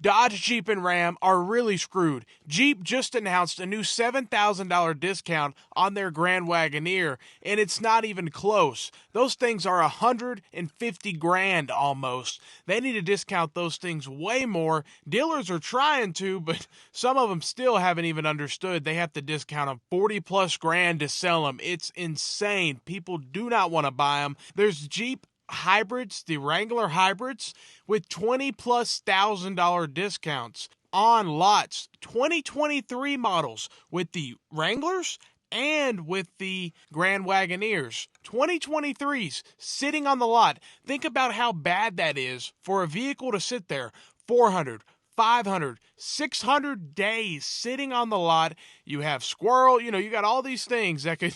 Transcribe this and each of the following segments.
Dodge, Jeep, and Ram are really screwed. Jeep just announced a new $7,000 discount on their Grand Wagoneer, and it's not even close. Those things are $150,000 almost. They need to discount those things way more. Dealers are trying to, but some of them still haven't even understood. They have to discount them 40 plus grand to sell them. It's insane. People do not want to buy them. There's Jeep hybrids, the Wrangler hybrids, with $20,000+ discounts on lots. 2023 models with the Wranglers and with the Grand Wagoneers. 2023s sitting on the lot. Think about how bad that is for a vehicle to sit there 400, 500, 600 days sitting on the lot. You have squirrel, you got all these things that could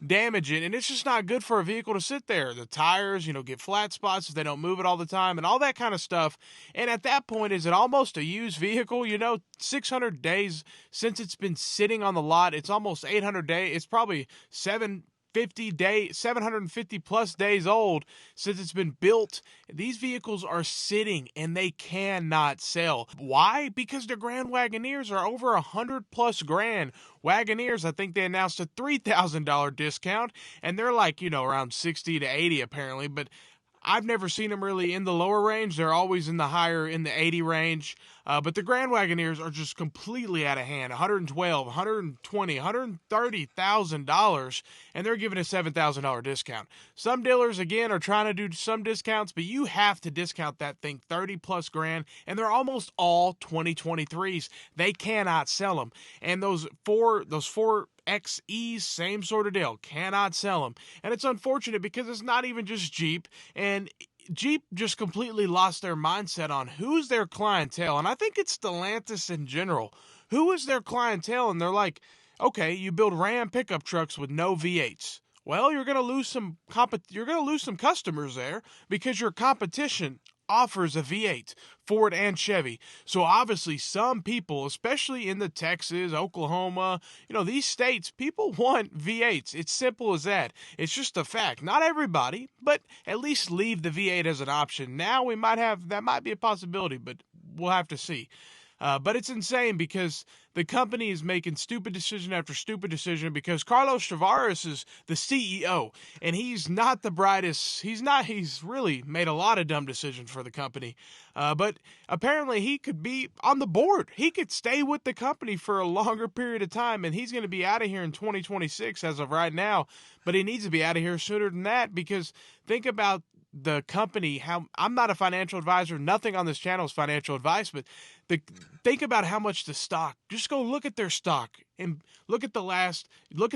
damage it, and it's just not good for a vehicle to sit there. The tires, get flat spots if they don't move it all the time and all that kind of stuff. And at that point, is it almost a used vehicle? 600 days since it's been sitting on the lot. It's almost 800 days. It's probably 750 plus days old since it's been built. These vehicles are sitting and they cannot sell. Why? Because their Grand Wagoneers are over $100,000+. Wagoneers, I think they announced a $3,000 discount, and they're like, around 60 to 80 apparently, but I've never seen them really in the lower range. They're always in the 80 range. But the Grand Wagoneers are just completely out of hand. $112,000, $120,000, $130,000, and they're giving a $7,000 discount. Some dealers, again, are trying to do some discounts, but you have to discount that thing 30+ grand, and they're almost all 2023s. They cannot sell them. And those four XEs, same sort of deal, cannot sell them. And it's unfortunate because it's not even just Jeep, and Jeep just completely lost their mindset on who's their clientele. And I think it's Stellantis in general. Who is their clientele? And they're like, okay, you build Ram pickup trucks with no V8s. Well, you're going to lose some customers there because your competition offers a V8, Ford and Chevy. So obviously some people, especially in the Texas, Oklahoma, these states, people want V8s. It's simple as that. It's just a fact. Not everybody, but at least leave the V8 as an option. Now that might be a possibility, but we'll have to see. But it's insane because the company is making stupid decision after stupid decision because Carlos Tavares is the CEO, and he's not the brightest. He's really made a lot of dumb decisions for the company. But apparently he could be on the board. He could stay with the company for a longer period of time, and he's going to be out of here in 2026 as of right now. But he needs to be out of here sooner than that because think about the company. I'm not a financial advisor. Nothing on this channel is financial advice, but think about how much the stock. Just go look at their stock and look at the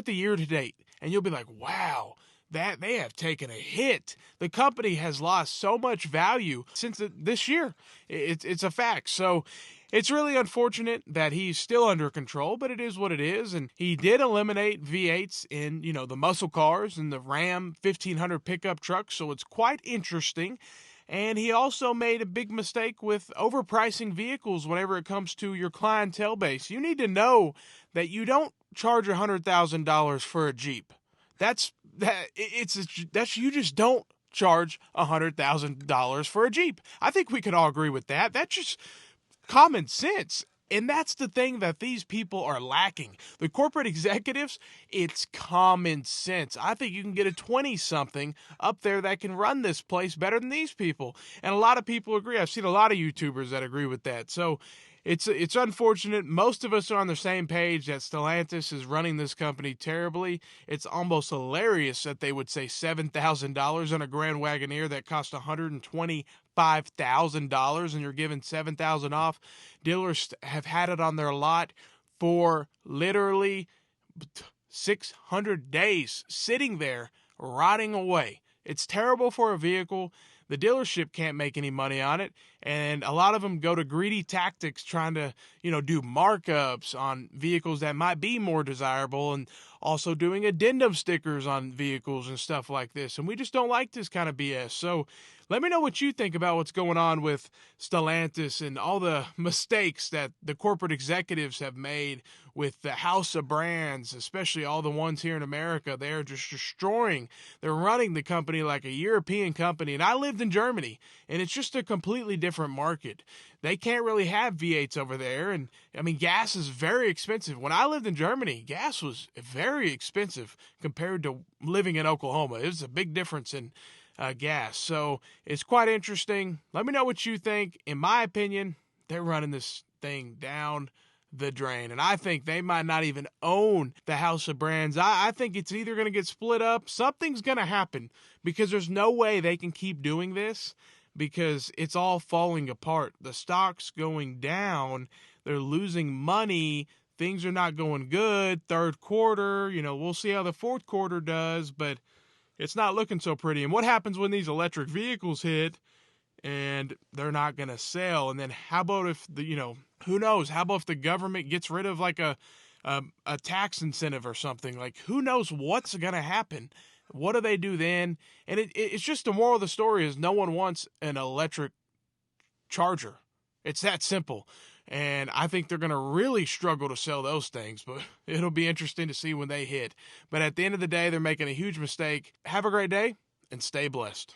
year to date, and you'll be like, wow, that they have taken a hit. The company has lost so much value since this year. It's a fact. So it's really unfortunate that he's still under control, but it is what it is. And he did eliminate V8s in, the muscle cars and the Ram 1500 pickup trucks. So it's quite interesting. And he also made a big mistake with overpricing vehicles whenever it comes to your clientele base. You need to know that you don't charge $100,000 for a Jeep. You just don't charge $100,000 for a Jeep. I think we could all agree with that. That's just common sense. And that's the thing that these people are lacking. The corporate executives, it's common sense. I think you can get a 20-something up there that can run this place better than these people. And a lot of people agree. I've seen a lot of YouTubers that agree with that. So it's unfortunate. Most of us are on the same page that Stellantis is running this company terribly. It's almost hilarious that they would say $7,000 on a Grand Wagoneer that cost $125,000 and you're giving $7,000 off. Dealers have had it on their lot for literally 600 days sitting there rotting away. It's terrible for a vehicle. The dealership can't make any money on it, and a lot of them go to greedy tactics trying to, do markups on vehicles that might be more desirable and also doing addendum stickers on vehicles and stuff like this. And we just don't like this kind of BS. So let me know what you think about what's going on with Stellantis and all the mistakes that the corporate executives have made with the house of brands, especially all the ones here in America. They're just destroying. They're running the company like a European company. And I lived in Germany, and it's just a completely different different market. They can't really have V8s over there. And I mean, gas is very expensive. When I lived in Germany, gas was very expensive compared to living in Oklahoma. It was a big difference in gas. So it's quite interesting. Let me know what you think. In my opinion, they're running this thing down the drain. And I think they might not even own the house of brands. I think it's either going to get split up. Something's going to happen because there's no way they can keep doing this because it's all falling apart. The stock's going down. They're losing money. Things are not going good. Third quarter, we'll see how the fourth quarter does, but it's not looking so pretty. And what happens when these electric vehicles hit and they're not going to sell? And then how about if who knows? How about if the government gets rid of like a tax incentive or something? Like, who knows what's going to happen? What do they do then? And it's just the moral of the story is no one wants an electric charger. It's that simple. And I think they're going to really struggle to sell those things, but it'll be interesting to see when they hit. But at the end of the day, they're making a huge mistake. Have a great day and stay blessed.